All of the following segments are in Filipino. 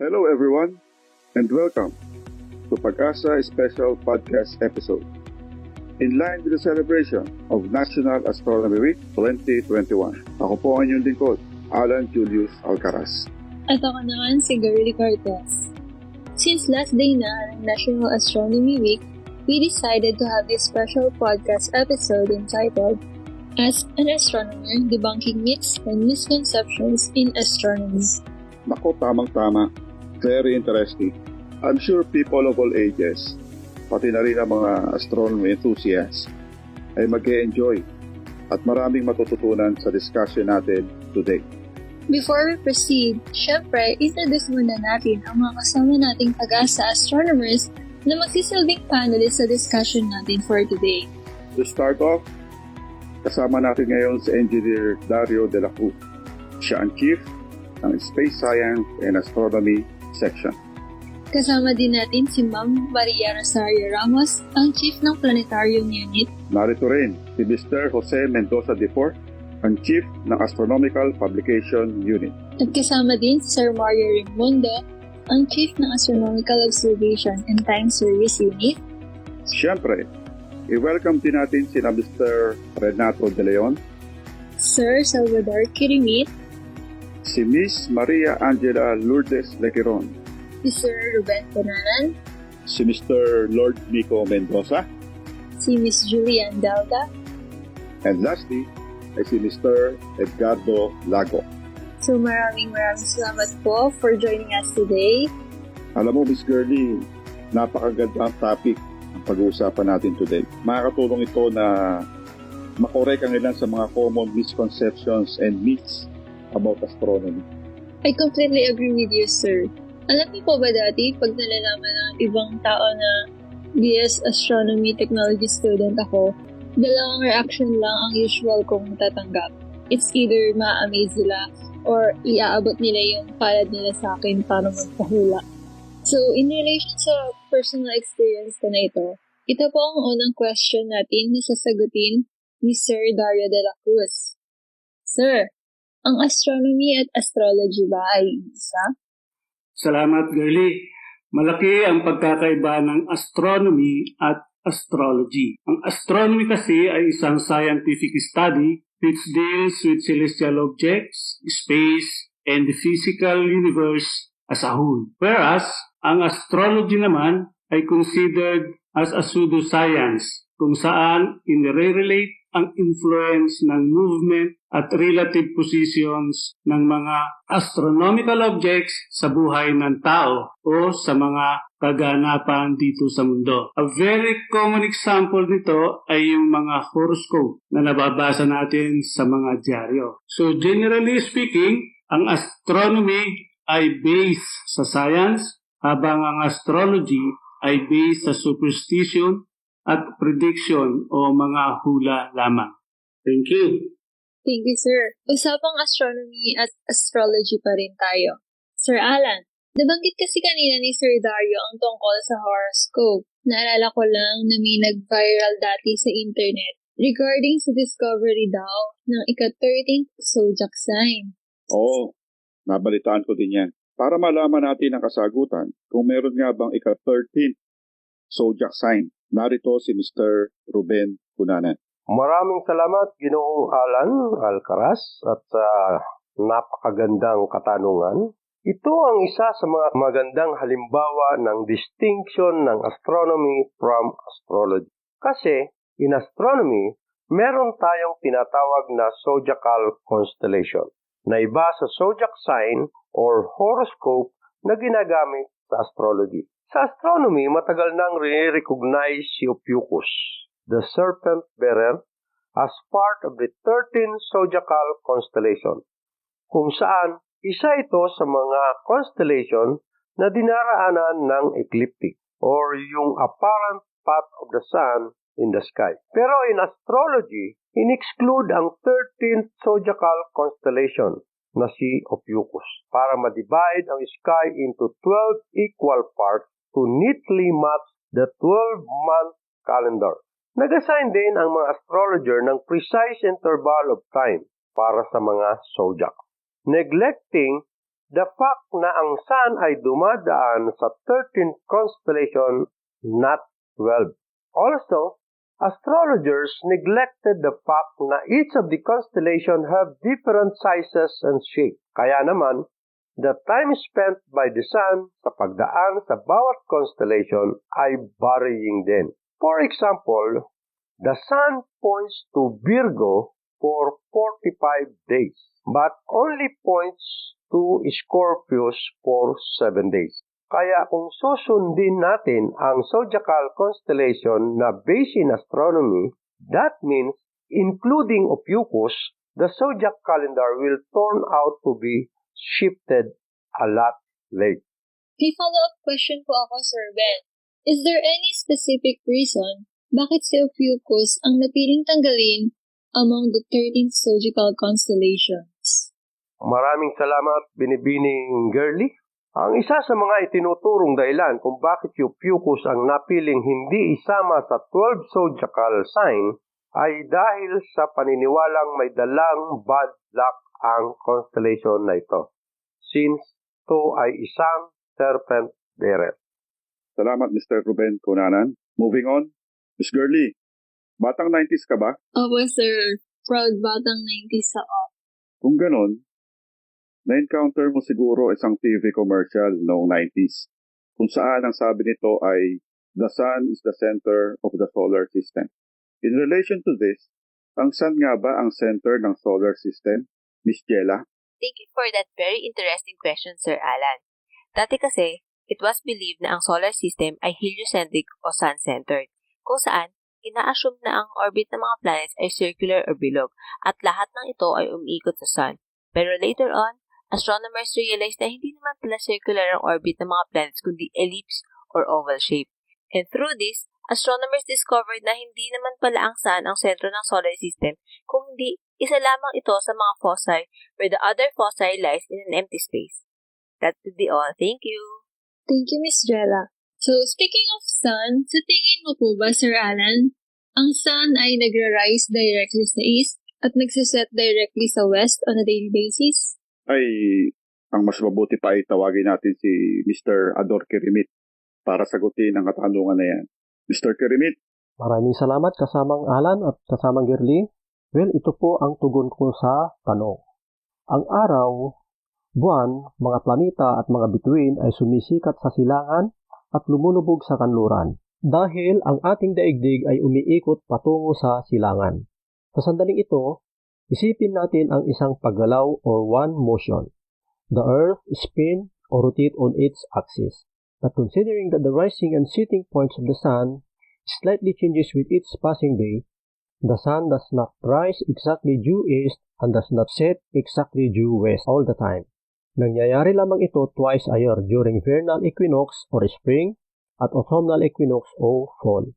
Hello everyone, and welcome to PAGASA Special Podcast episode. In line with the celebration of National Astronomy Week 2021. Ako po ang inyong lingkod, Alan Julius Alcaraz. At ako naman si Girly Cortez. Since last day na ng National Astronomy Week, we decided to have this special podcast episode entitled As an Astronomer, Debunking Myths and Misconceptions in Astronomy. Nako, tamang-tama. Very interesting. I'm sure people of all ages, pati na rin ang mga astronomy enthusiasts, ay mag-e-enjoy at maraming matututunan sa discussion natin today. Before we proceed, syempre, introduce muna natin ang mga kasama nating PAGASA Astronomers na magsisilbing panelists sa discussion natin for today. To start off, kasama natin ngayon si Engineer Dario de la Cruz. Siya ang Chief ng Space Science and Astronomy Section. Kasama din natin si Ma'am Maria Rosario Ramos, ang Chief ng Planetarium Unit. Narito rin si Mr. Jose Mendoza Defor, ang Chief ng Astronomical Publication Unit. At kasama din si Sir Mario Raimundo, ang Chief ng Astronomical Observation and Time Service Unit. Siyempre, i-welcome din natin si Mr. Renato De Leon, Sir Salvador Kirimit, si Miss Maria Angela Lourdes Lequiron, si Sir Ruben Cananan, si Mr. Lord Nico Mendoza, si Miss Julian Delda, and lastly, ay si Mr. Edgardo Lago. So maraming salamat po for joining us today. Alam mo, Miss Girly, napakagandang topic ang pag-uusapan natin today. Makakatulong ito na makorek ang ilan sa mga common misconceptions and myths about astronomy. I completely agree with you, sir. Alam niyo po ba dati, pag nalalaman ng ibang tao na BS Astronomy Technology student ako, dalawang reaction lang ang usual kong tatanggap. It's either ma-amaze nila or iaabot nila yung palad nila sa akin para magpahula. So, in relation sa personal experience ko na ito po ang unang question natin na sasagutin ni Sir Dario de la Cruz. Sir, ang astronomy at astrology ba ay isa? Salamat, Girly. Malaki ang pagkakaiba ng astronomy at astrology. Ang astronomy kasi ay isang scientific study which deals with celestial objects, space, and the physical universe as a whole. Whereas, ang astrology naman ay considered as a pseudoscience kung saan inire-relate ang influence ng movement at relative positions ng mga astronomical objects sa buhay ng tao o sa mga kaganapan dito sa mundo. A very common example nito ay yung mga horoscope na nababasa natin sa mga dyaryo. So generally speaking, ang astronomy ay based sa science, habang ang astrology ay based sa superstition at prediction o mga hula lamang. Thank you. Thank you, sir. Usapang astronomy at astrology pa rin tayo. Sir Alan, nabanggit kasi kanina ni Sir Dario ang tungkol sa horoscope. Naalala ko lang na may nag-viral dati sa internet regarding sa discovery daw ng ika-13th zodiac sign. Oo, nabalitaan ko din yan. Para malaman natin ang kasagutan kung meron nga bang ika-13th zodiac sign, narito si Mr. Ruben Cananan. Maraming salamat, Ginoong Alan Alcaraz, at sa napakagandang katanungan. Ito ang isa sa mga magandang halimbawa ng distinction ng astronomy from astrology. Kasi, in astronomy, meron tayong tinatawag na zodiacal constellation, na iba sa zodiac sign or horoscope na ginagamit sa astrology. Sa astronomy, matagal nang re-recognize si Ophiuchus, the serpent bearer, as part of the 13 zodiacal constellation, kung saan isa ito sa mga constellation na dinaraanan ng ecliptic or yung apparent path of the sun in the sky. Pero in astrology, in-exclude ang 13th zodiacal constellation na si Ophiuchus para ma-divide ang sky into 12 equal parts to neatly match the 12-month calendar. Nag-assign din ang mga astrologer ng precise interval of time para sa mga zodiac, neglecting the fact na ang Sun ay dumadaan sa 13th constellation, not 12. Also, astrologers neglected the fact na each of the constellation have different sizes and shape. Kaya naman, the time spent by the Sun sa pagdaan sa bawat constellation ay varying din. For example, the Sun points to Virgo for 45 days, but only points to Scorpius for 7 days. Kaya kung susundin natin ang zodiacal constellation na based in astronomy, that means, including Ophiuchus, the zodiac calendar will turn out to be shifted a lot late. May follow-up question po ako, Sir Ben. Is there any specific reason bakit si Ophiuchus ang napiling tanggalin among the 13 zodiacal constellations? Maraming salamat, Binibining Girly. Ang isa sa mga itinuturong dahilan kung bakit si Ophiuchus ang napiling hindi isama sa 12 zodiacal sign ay dahil sa paniniwalang may dalang bad luck ang constellation na ito, since ito ay isang serpent bearer. Salamat, Mr. Ruben Cunanan. Moving on, Miss Girly, batang 90s ka ba? Opo, sir. Proud batang 90s ako. Kung ganon, na-encounter mo siguro isang TV commercial noong 90s kung saan ang sabi nito ay the Sun is the center of the solar system. In relation to this, ang Sun nga ba ang center ng solar system, Miss Jella? Thank you for that very interesting question, Sir Alan. Dati kasi, it was believed na ang solar system ay heliocentric o sun-centered, kung saan ina-assume na ang orbit ng mga planets ay circular or bilog at lahat ng ito ay umiikot sa sun. Pero later on, astronomers realized na hindi naman pala circular ang orbit ng mga planets kundi ellipse or oval shape. And through this, astronomers discovered na hindi naman pala ang sun ang sentro ng solar system, kung hindi isa lamang ito sa mga foci where the other foci lies in an empty space. That would be all. Thank you. Thank you, Miss Jella. So, speaking of sun, sa tingin mo po ba, Sir Alan, ang sun ay nagra-rise directly sa east at nagsiset directly sa west on a daily basis? Ay, ang mas mabuti pa ay tawagin natin si Mr. Ador Kirimit para sagutin ang katanungan na yan. Mr. Kirimit? Maraming salamat kasamang Alan at kasamang Girly. Well, ito po ang tugon ko sa tanong. Ang araw, buwan, mga planeta at mga bituin ay sumisikat sa silangan at lumulubog sa kanluran dahil ang ating daigdig ay umiikot patungo sa silangan. Sa sandaling ito, isipin natin ang isang paggalaw or one motion. The Earth spin or rotate on its axis. But considering that the rising and setting points of the Sun slightly changes with each passing day, the Sun does not rise exactly due east and does not set exactly due west all the time. Nangyayari lamang ito twice a year during vernal equinox or spring at autumnal equinox or fall.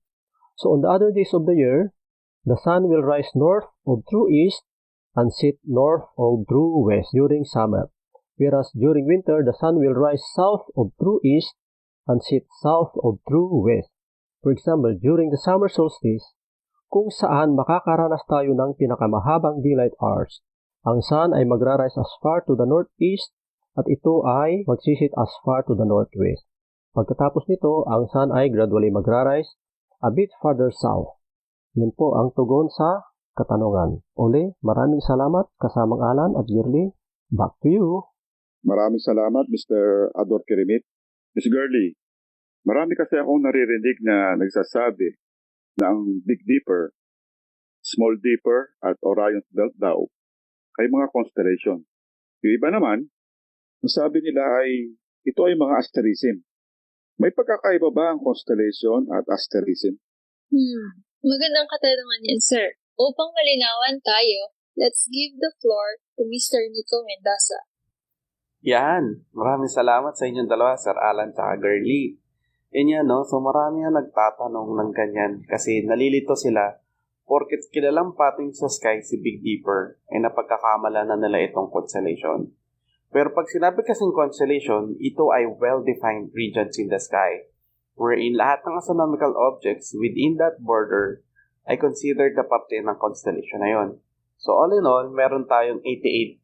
So on the other days of the year, the Sun will rise north of true east and set north of true west during summer, whereas during winter, the Sun will rise south of true east and set south of true west. For example, during the summer solstice, kung saan makakaranas tayo ng pinakamahabang daylight hours, ang Sun ay magra-rise as far to the northeast at ito ay magsisit as far to the northwest. Pagkatapos nito, ang Sun ay gradually magra-rise a bit farther south. Yun po ang tugon sa katanungan. Uli, maraming salamat kasamang Alan at Girly. Back to you. Maraming salamat, Mr. Ador Kirimit. Miss Girly, marami kasi akong naririnig na nagsasabi na ang Big Dipper, Small Dipper at Orion's Belt daw ay mga constellation. Yung iba naman, ang sabi nila ay ito ay mga asterism. May pagkakaiba ba ang constellation at asterism? Magandang katanungan yan, sir. Upang malinawan tayo, let's give the floor to Mr. Nico Mendoza. Yan. Maraming salamat sa inyong dalawa, Sir Alan at Girly. Yan, no? So marami ang nagtatanong ng ganyan kasi nalilito sila porket kilalang pating sa sky si Big Dipper ay napagkakamala na nila itong constellation. Pero pag sinabi kasing constellation, ito ay well-defined regions in the sky wherein lahat ng astronomical objects within that border ay considered na parte ng constellation na yon. So all in all, meron tayong 88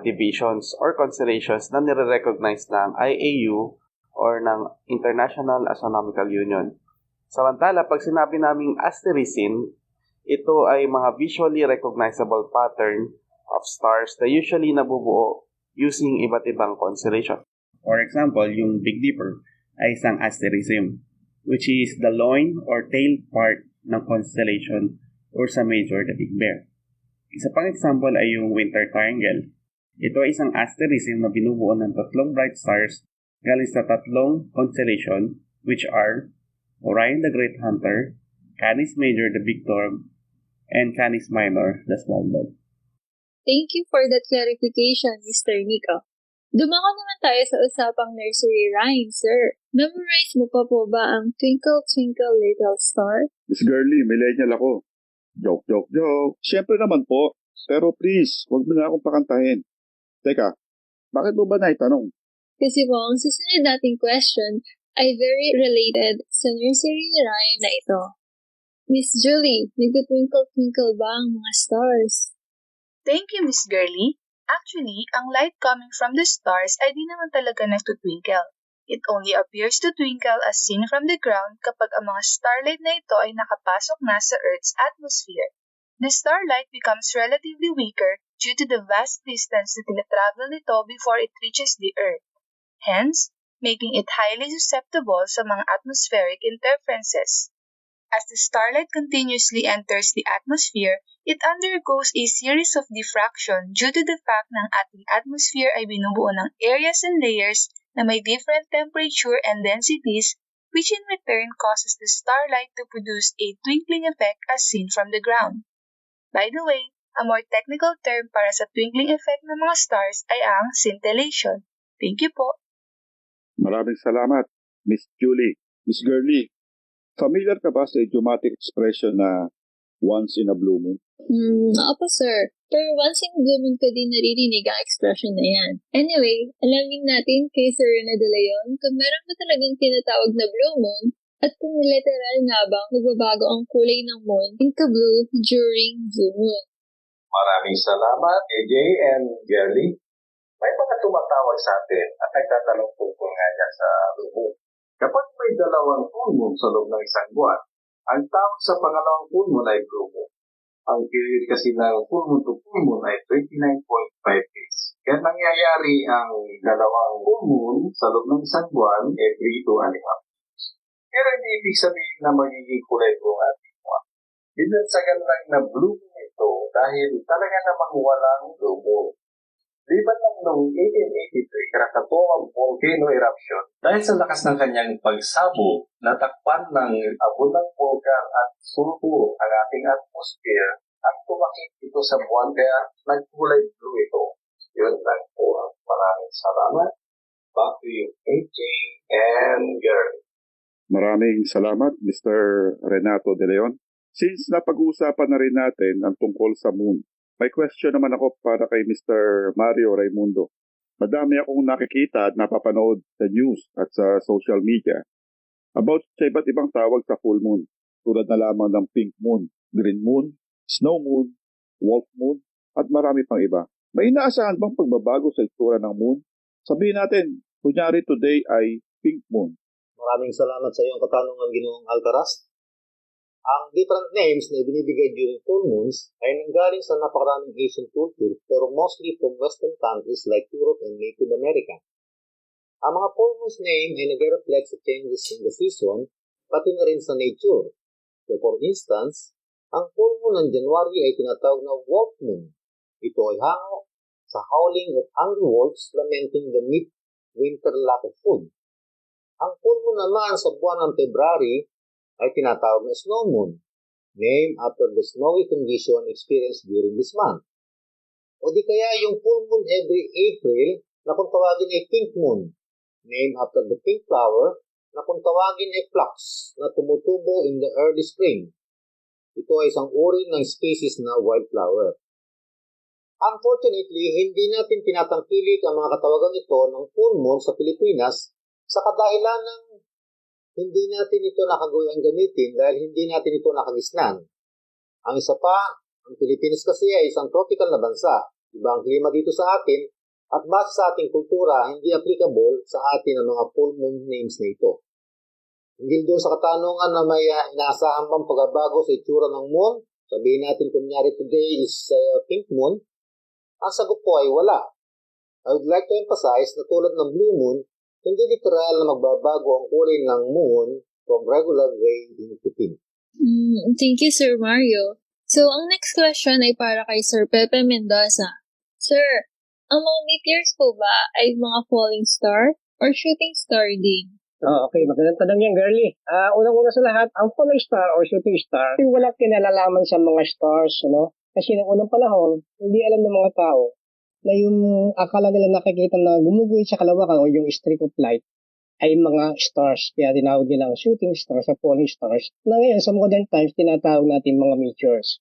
divisions or constellations na nire-recognize ng IAU or ng International Astronomical Union. Samantala, pag sinabi naming asterism, ito ay mga visually recognizable pattern of stars na usually nabubuo using iba't ibang constellation. For example, yung Big Dipper ay isang asterism, which is the loin or tail part ng constellation or sa major, the Big Bear. Isa pang example ay yung Winter Triangle. Ito ay isang asterism na binubuo ng tatlong bright stars galing sa tatlong constellation, which are Orion the Great Hunter, Canis Major the Big Dog, and Canis Minor the Small Dog. Thank you for that clarification, Mr. Nico. Dumako naman tayo sa usapang nursery rhyme, sir. Memorize mo pa po ba ang Twinkle Twinkle Little Star? Miss Girly, millennial ako. Joke, joke, joke. Siyempre naman po. Pero please, huwag mo na akong pakantahin. Teka, bakit mo ba naitanong? Kasi po, ang susunod nating question ay very related sa nursery rhyme na ito. Miss Julie, nagtutwinkle-twinkle ba ang mga stars? Thank you, Miss Girly. Actually, ang light coming from the stars ay di naman talaga nagtutwinkle. It only appears to twinkle as seen from the ground kapag ang mga starlight na ito ay nakapasok na sa Earth's atmosphere. The starlight becomes relatively weaker due to the vast distance na tinatravel nito before it reaches the Earth. Hence, making it highly susceptible sa mga atmospheric interferences. As the starlight continuously enters the atmosphere, it undergoes a series of diffraction due to the fact na ang ating atmosphere ay binubuo ng areas and layers na may different temperature and densities, which in return causes the starlight to produce a twinkling effect as seen from the ground. By the way, a more technical term para sa twinkling effect ng mga stars ay ang scintillation. Thank you po. Maraming salamat, Miss Julie. Miss Girly, familiar ka ba sa idiomatic expression na once in a blue moon? Opo sir. Pero once in a blue moon ko din naririnig ang expression na yan. Anyway, alamin natin kay Sir Rene De Leon kung meron ba talagang tinatawag na blue moon at kung literal nga bang nagbabago ang kulay ng moon into blue during blue moon. Maraming salamat, AJ and Girly. May mga tumatawag sa atin at nagtatanong tungkol nga dyan sa blue moon. Kapag may dalawang full moon sa loob ng isang buwan, ang tawag sa pangalawang full moon ay blue moon. Ang period kasi ng full moon to full moon ay 29.5 days. Kaya nangyayari ang dalawang full moon sa loob ng isang buwan every 2.5 days. Pero hindi ibig sabihin na magiging kulay blue ang ating buwan. Binansagan lang na blue moon ito dahil talaga namang walang blue moon. Liban lang noong 1883, Krakatoa volcano eruption, dahil sa lakas ng kanyang pagsabog, natakpan ng abundang volcan at sulfur ang ating atmosphere at tumakip ito sa buwan kaya nagkulay blue ito. Yun lang po. Maraming salamat. Back to you, AJ and Girl. Maraming salamat, Mr. Renato De Leon. Since napag-uusapan na rin natin ang tungkol sa moon, may question naman ako para kay Mr. Mario Raimundo. Madami akong nakikita at napapanood sa news at sa social media about sa iba't ibang tawag sa full moon, tulad na lamang ng pink moon, green moon, snow moon, wolf moon, at marami pang iba. May inaasahan bang pagbabago sa itsura ng moon? Sabihin natin, kunyari today ay pink moon. Maraming salamat sa iyong katanungan, Ginoong Alcaraz. Ang different names na ibinibigay during full moons ay nanggaling sa napakaraming Asian culture pero mostly from Western countries like Europe and Native America. Ang mga full moons name ay nag-reflect sa changes in the season pati na rin sa nature. So for instance, ang full moon ng January ay tinatawag na wolf moon. Ito ay hango sa howling of hungry wolves lamenting the mid-winter lack of food. Ang full moon naman sa buwan ng February ay tinatawag na snow moon, named after the snowy condition experienced during this month. O di kaya yung full moon every April na kung tawagin ay pink moon, named after the pink flower na kung tawagin ay phlox na tumutubo in the early spring. Ito ay isang uri ng species na wildflower. Unfortunately, hindi natin tinatangkilik ang mga katawagan ito ng full moon sa Pilipinas sa kadahilan ng hindi natin ito nakagawang gamitin dahil hindi natin ito nakagisnan. Ang isa pa, ang Pilipinas kasi ay isang tropical na bansa. Iba ang klima dito sa atin at base sa ating kultura, hindi applicable sa atin ang mga full moon names na ito. Hindi doon sa katanungan na may inaasahan bang pagbabago sa itsura ng moon, sabihin natin kunyari today is pink moon, ang sagot po ay wala. I would like to emphasize na tulad ng blue moon, hindi literal na magbabago ang kulay ng moon from regular gray into pink. Thank you, Sir Mario. So, ang next question ay para kay Sir Pepe Mendoza. Sir, ang mga meteors po ba ay mga falling star or shooting star din? Okay, magandang tanong yan, girlie. Unang-una sa lahat, ang falling star or shooting star ay walang kinalalaman sa mga stars, Kasi noong unang panahon, hindi alam ng mga tao na yung akala nila nakikita na gumuguhit sa kalawakan o yung streak of light ay mga stars. Kaya tinawag nila ang shooting stars o falling stars na ngayon sa modern times tinatawag natin mga meteors.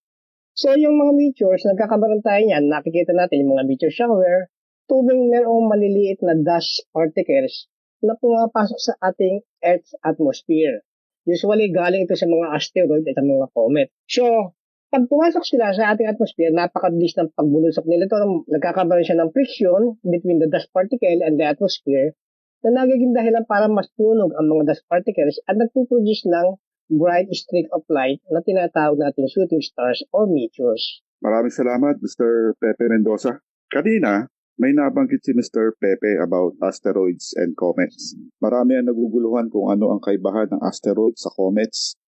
So yung mga meteors, nagkakabaran tayo niyan, nakikita natin yung mga meteor shower tuwing mayroong maliliit na dust particles na pumapasok sa ating Earth's atmosphere. Usually galing ito sa mga asteroid at mga comet. So, pag pumasok sila sa ating atmosphere, napakabilis ng pagbulusok nila ito. Nagkakabaran siya ng friction between the dust particle and the atmosphere na nagiging dahilan para mas tunog ang mga dust particles at nagpuproduce ng bright streak of light na tinatawag natin shooting stars or meteors. Maraming salamat, Mr. Pepe Mendoza. Kanina, may nabanggit si Mr. Pepe about asteroids and comets. Marami ang naguguluhan kung ano ang kaibahan ng asteroid sa comets,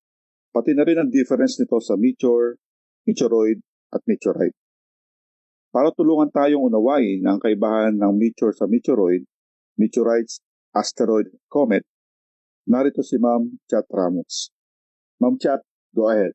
pati na rin ang difference nito sa meteor, meteoroid at meteorite. Para tulungan tayong unawain ang kaibahan ng meteor sa meteoroid, meteorites, asteroid, comet, narito si Ma'am Chat Ramos. Ma'am Chat, go ahead.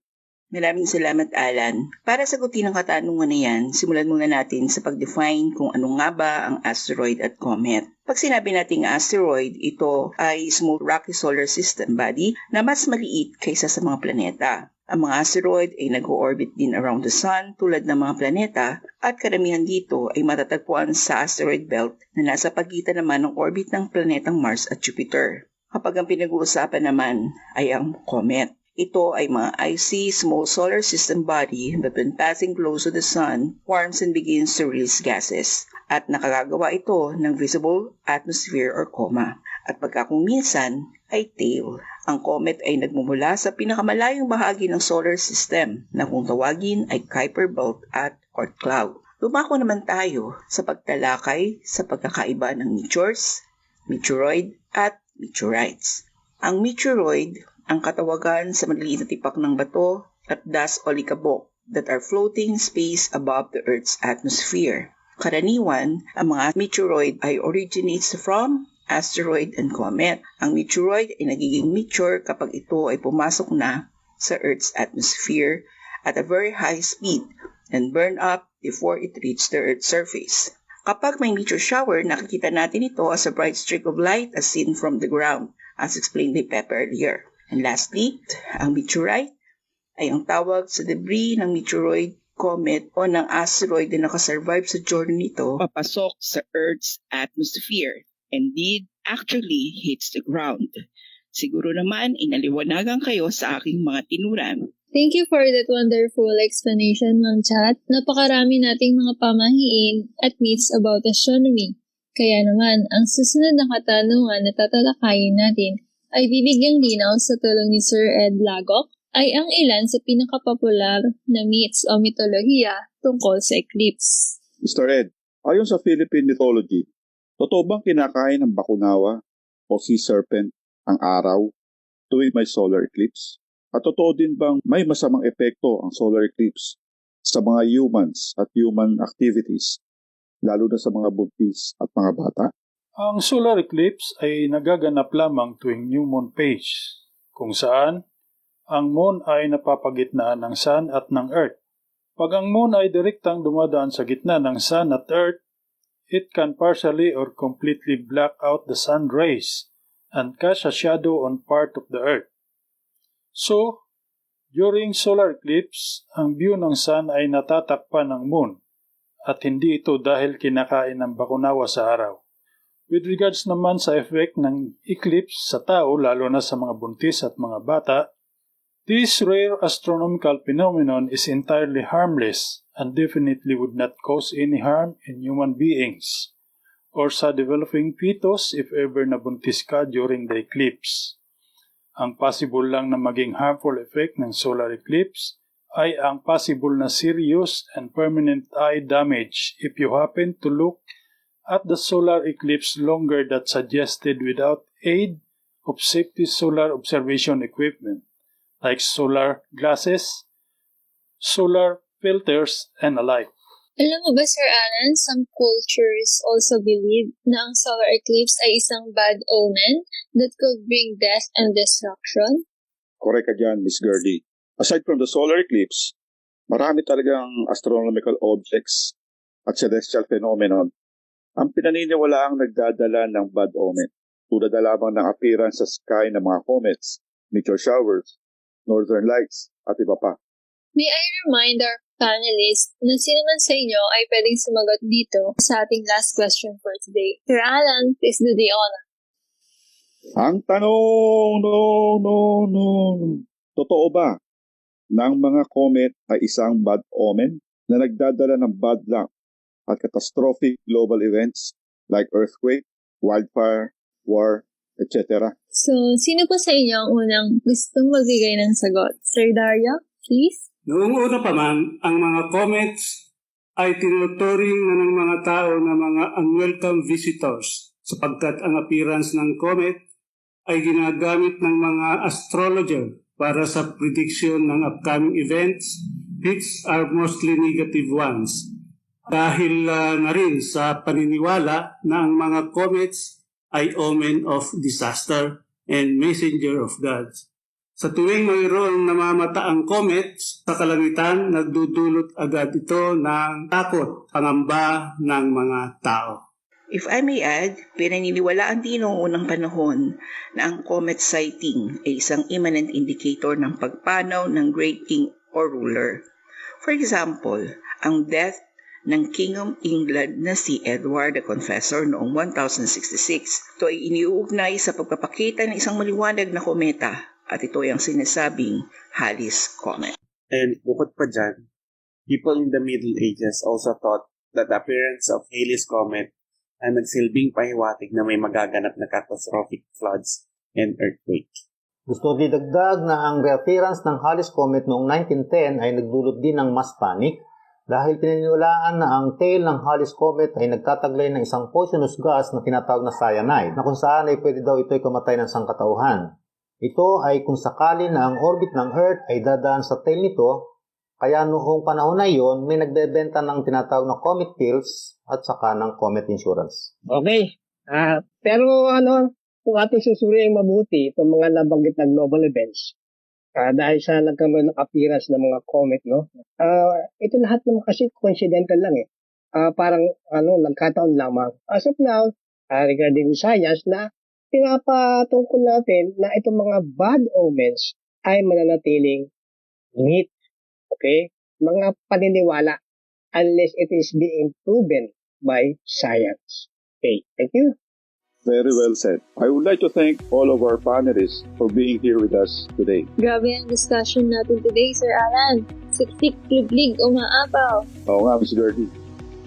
Maraming salamat, Alan. Para sagutin ang katanungan na yan, simulan muna natin sa pag-define kung ano nga ba ang asteroid at comet. Pag sinabi nating asteroid, ito ay small rocky solar system body na mas maliit kaysa sa mga planeta. Ang mga asteroid ay nag-orbit din around the sun tulad ng mga planeta at karamihan dito ay matatagpuan sa asteroid belt na nasa pagitan naman ng orbit ng planetang Mars at Jupiter. Kapag ang pinag-uusapan naman ay ang comet. Ito ay mga icy, small solar system body that when passing close to the sun, warms and begins to release gases. At nakagagawa ito ng visible atmosphere or coma. At pagka kung minsan ay tail. Ang comet ay nagmumula sa pinakamalayong bahagi ng solar system na kung tawagin ay Kuiper Belt at Oort cloud. Lumako naman tayo sa pagtalakay sa pagkakaiba ng meteors, meteoroid at meteorites. Ang meteoroid ang katawagan sa maliliit na tipak ng bato at dust o likabok that are floating space above the Earth's atmosphere. Karaniwan, ang mga meteoroid ay originates from asteroid and comet. Ang meteoroid ay nagiging meteor kapag ito ay pumasok na sa Earth's atmosphere at a very high speed and burn up before it reaches the Earth's surface. Kapag may meteor shower, nakikita natin ito as a bright streak of light as seen from the ground, as explained by Pepe earlier. And lastly, ang meteorite ay ang tawag sa debris ng meteoroid, comet o ng asteroid na nakasurvive sa journey nito papasok sa Earth's atmosphere and did actually hits the ground. Siguro naman inaliwanagan kayo sa aking mga tinuran. Thank you for that wonderful explanation, Ma'am Chat. Napakarami nating mga pamahiin at myths about astronomy. Kaya naman, ang susunod na katanungan na tatalakayin natin ay bibigyang linaw sa tulong ni Sir Ed Lagok ay ang ilan sa pinakapopular na myths o mitolohiya tungkol sa eclipse. Mr. Ed, ayon sa Philippine mythology, totoo bang kinakain ng bakunawa o sea serpent ang araw tuwing may solar eclipse? At totoo din bang may masamang epekto ang solar eclipse sa mga humans at human activities, lalo na sa mga buntis at mga bata? Ang solar eclipse ay nagaganap lamang tuwing new moon phase, kung saan ang moon ay napapagitnaan ng sun at ng earth. Pag ang moon ay direktang dumadaan sa gitna ng sun at earth, it can partially or completely black out the sun rays and cast a shadow on part of the earth. So, during solar eclipse, ang view ng sun ay natatakpan ng moon at hindi ito dahil kinakain ng bakunawa sa araw. With regards naman sa effect ng eclipse sa tao, lalo na sa mga buntis at mga bata, This rare astronomical phenomenon is entirely harmless and definitely would not cause any harm in human beings or sa developing fetus if ever nabuntis ka during the eclipse. Ang possible lang na maging harmful effect ng solar eclipse ay ang possible na serious and permanent eye damage if you happen to look at the solar eclipse longer than suggested without aid of safety solar observation equipment like solar glasses, solar filters, and alike. Alam mo ba, Sir Alan, some cultures also believe na ang solar eclipse ay isang bad omen that could bring death and destruction? Correct ka dyan, Miss Gertie. Aside from the solar eclipse, marami talagang astronomical objects at celestial phenomenon ang pinaniniwalaang nagdadala ng bad omen, tulad na lamang ng appearance sa sky ng mga comets, meteor showers, northern lights, at iba pa. May I remind our panelists na sino man sa inyo ay pwedeng sumagot dito sa ating last question for today. Sir Alan, please do the honor. Ang tanong, totoo ba na ang mga comet ay isang bad omen na nagdadala ng bad luck at catastrophic global events like earthquake, wildfire, war, etc.? So, sino po sa inyo ang unang gustong magbigay ng sagot? Sir Dario, please? Noong una pa man, ang mga comets ay tinuturing na ng mga tao na mga unwelcome visitors sapagkat ang appearance ng comet ay ginagamit ng mga astrologer para sa prediction ng upcoming events, which are mostly negative ones. Dahil na rin sa paniniwala na ang mga comets ay omen of disaster and messenger of God. Sa tuwing mayroong namamata ang comets sa kalangitan, nagdudulot agad ito ng takot, pangamba ng mga tao. If I may add, pinaniniwalaan din noong unang panahon na ang comet sighting ay isang imminent indicator ng pagpanaw ng great king or ruler. For example, ang death ng King of England na si Edward the Confessor noong 1066. Ito ay iniuugnay sa pagpapakita ng isang maliwanag na kometa at ito ay ang sinasabing Halley's Comet. And bukod pa dyan, people in the Middle Ages also thought that the appearance of Halley's Comet ay nagsilbing pahiwatig na may magaganap na catastrophic floods and earthquake. Gusto didagdag na ang reappearance ng Halley's Comet noong 1910 ay nagdulot din ng mass panic dahil pinaniniwalaan na ang tail ng Halley's Comet ay nagtataglay ng isang poisonous gas na tinatawag na cyanide na kung saan ay pwede daw ito'y kamatay ng sangkatauhan. Ito ay kung sakali na ang orbit ng Earth ay dadaan sa tail nito, kaya noong panahon na iyon may nagbebenta ng tinatawag na comet pills at saka ng comet insurance. Okay. Pero kung ating susuriin mabuti itong mga nabanggit na global events, dahil sa nagkaroon ng appearance ng mga comet, no? Ito lahat naman kasi coincidental lang eh. Parang nagkataon lamang. As of now, regarding science, na pinapatungkol natin na itong mga bad omens ay mananatiling myth. Okay? Mga paniniwala unless it is being proven by science. Okay, thank you. Very well said. I would like to thank all of our panelists for being here with us today. Grabe ang discussion natin today, Sir Alan. Siksik, liglig, umaapaw. Oo nga, Ms. Gertie.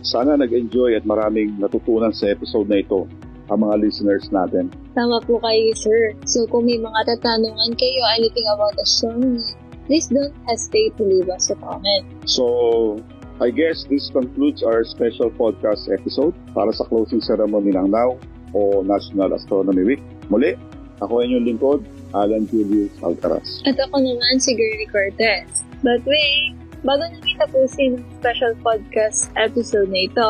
Sana nag-enjoy at maraming natutunan sa episode na ito ang mga listeners natin. Tama po kayo, sir. So kung may mga tatanungan kayo anything about astronomy, please don't hesitate to leave us a comment. So, I guess this concludes our special podcast episode para sa closing ceremony ng NAU o National Astronomy Week. Muli, ako ang inyong lingkod, Alan Julius Alcaraz. At ako naman si Girlie Cortez. But wait, bago namin tapusin ang special podcast episode na ito,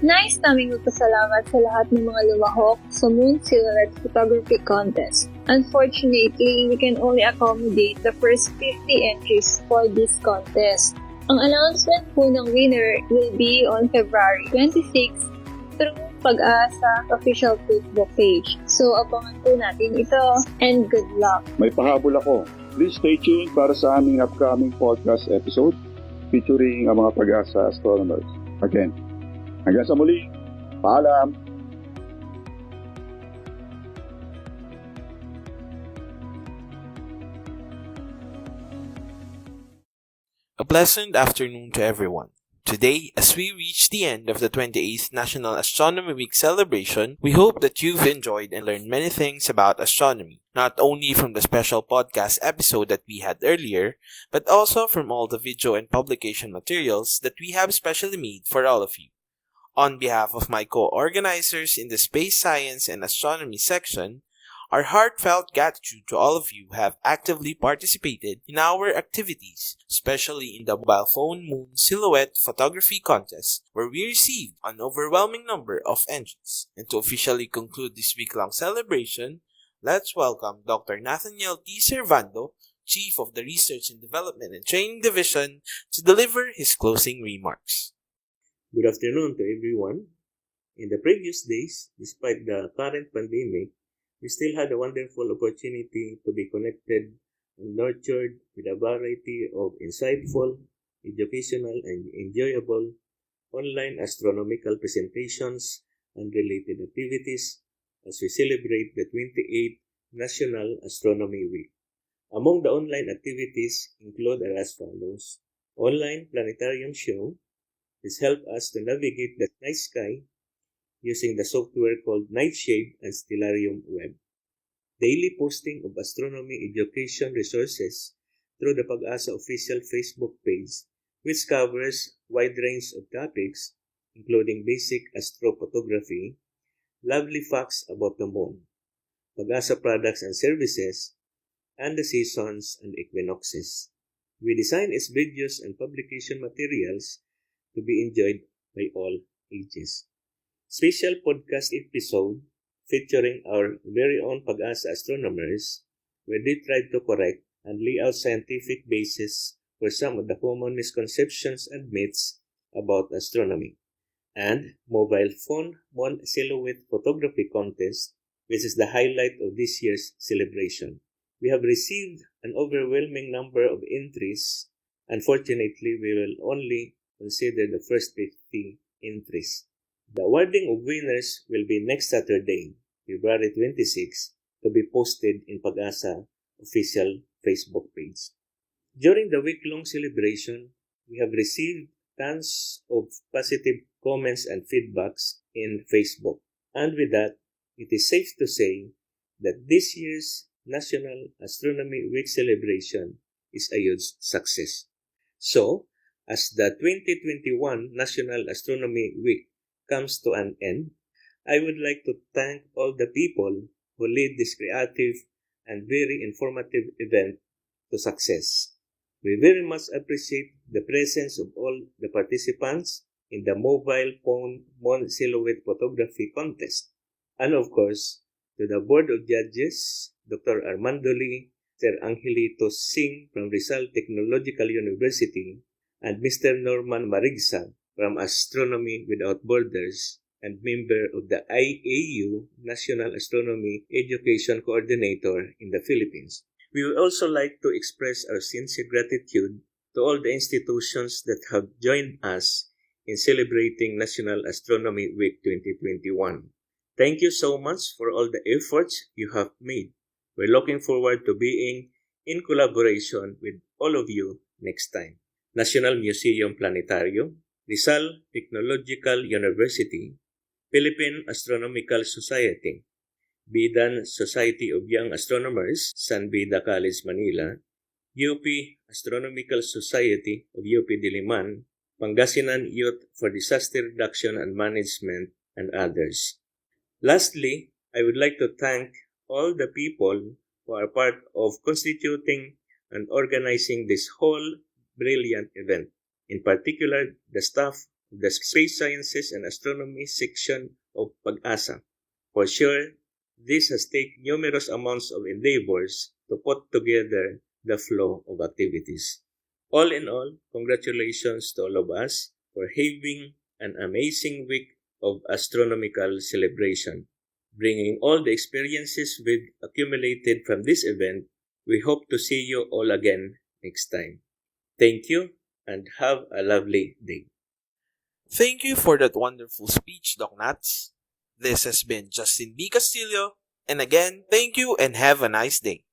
nais naming magpasalamat sa lahat ng mga lumahok sa Moon Silhouette Photography Contest. Unfortunately, we can only accommodate the first 50 entries for this contest. Ang announcement po ng winner will be on February 26 through PAGASA official Facebook page. So, abangan po natin ito and good luck. May pahabol ako. Please stay tuned para sa aming upcoming podcast episode featuring ang mga PAGASA Astronomers. Again, hanggang sa muli, paalam! A pleasant afternoon to everyone. Today, as we reach the end of the 28th National Astronomy Week celebration, we hope that you've enjoyed and learned many things about astronomy, not only from the special podcast episode that we had earlier, but also from all the video and publication materials that we have specially made for all of you. On behalf of my co-organizers in the Space Science and Astronomy section, our heartfelt gratitude to all of you who have actively participated in our activities, especially in the mobile phone moon silhouette photography contest, where we received an overwhelming number of entries. And to officially conclude this week-long celebration, let's welcome Dr. Nathaniel T. Servando, Chief of the Research and Development and Training Division, to deliver his closing remarks. Good afternoon to everyone. In the previous days, despite the current pandemic, we still had a wonderful opportunity to be connected and nurtured with a variety of insightful, educational, and enjoyable online astronomical presentations and related activities as we celebrate the 28th National Astronomy Week. Among the online activities include as follows. Online Planetarium Show. This helped us to navigate the night sky using the software called Nightshade and Stellarium Web. Daily posting of astronomy education resources through the PAGASA official Facebook page, which covers wide range of topics, including basic astrophotography, lovely facts about the moon, PAGASA products and services, and the seasons and equinoxes. We design its videos and publication materials to be enjoyed by all ages. Special podcast episode featuring our very own PAGASA astronomers, where they tried to correct and lay out scientific basis for some of the common misconceptions and myths about astronomy. And mobile phone moon silhouette photography contest, which is the highlight of this year's celebration. We have received an overwhelming number of entries. Unfortunately, we will only consider the first 50 entries. The awarding of winners will be next Saturday, February 26, to be posted in PAGASA official Facebook page. During the week-long celebration, we have received tons of positive comments and feedbacks in Facebook. And with that, it is safe to say that this year's National Astronomy Week celebration is a huge success. So, as the 2021 National Astronomy Week comes to an end, I would like to thank all the people who led this creative and very informative event to success. We very much appreciate the presence of all the participants in the mobile phone moon silhouette photography contest. And of course, to the Board of Judges, Dr. Armando Lee, Sir Angelito Singh from Rizal Technological University, and Mr. Norman Marigsa from Astronomy Without Borders and member of the IAU National Astronomy Education Coordinator in the Philippines. We would also like to express our sincere gratitude to all the institutions that have joined us in celebrating National Astronomy Week 2021. Thank you so much for all the efforts you have made. We're looking forward to being in collaboration with all of you next time. National Museum Planetarium, Rizal Technological University, Philippine Astronomical Society, Bidan Society of Young Astronomers, San Beda College, Manila, UP Astronomical Society of UP Diliman, Pangasinan Youth for Disaster Reduction and Management, and others. Lastly, I would like to thank all the people who are part of constituting and organizing this whole brilliant event. In particular, the staff of the Space Sciences and Astronomy section of PAGASA. For sure, this has taken numerous amounts of endeavors to put together the flow of activities. All in all, congratulations to all of us for having an amazing week of astronomical celebration. Bringing all the experiences we've accumulated from this event, we hope to see you all again next time. Thank you and have a lovely day. Thank you for that wonderful speech, Doc Nats. This has been Justin B. Castillo, and again, thank you and have a nice day.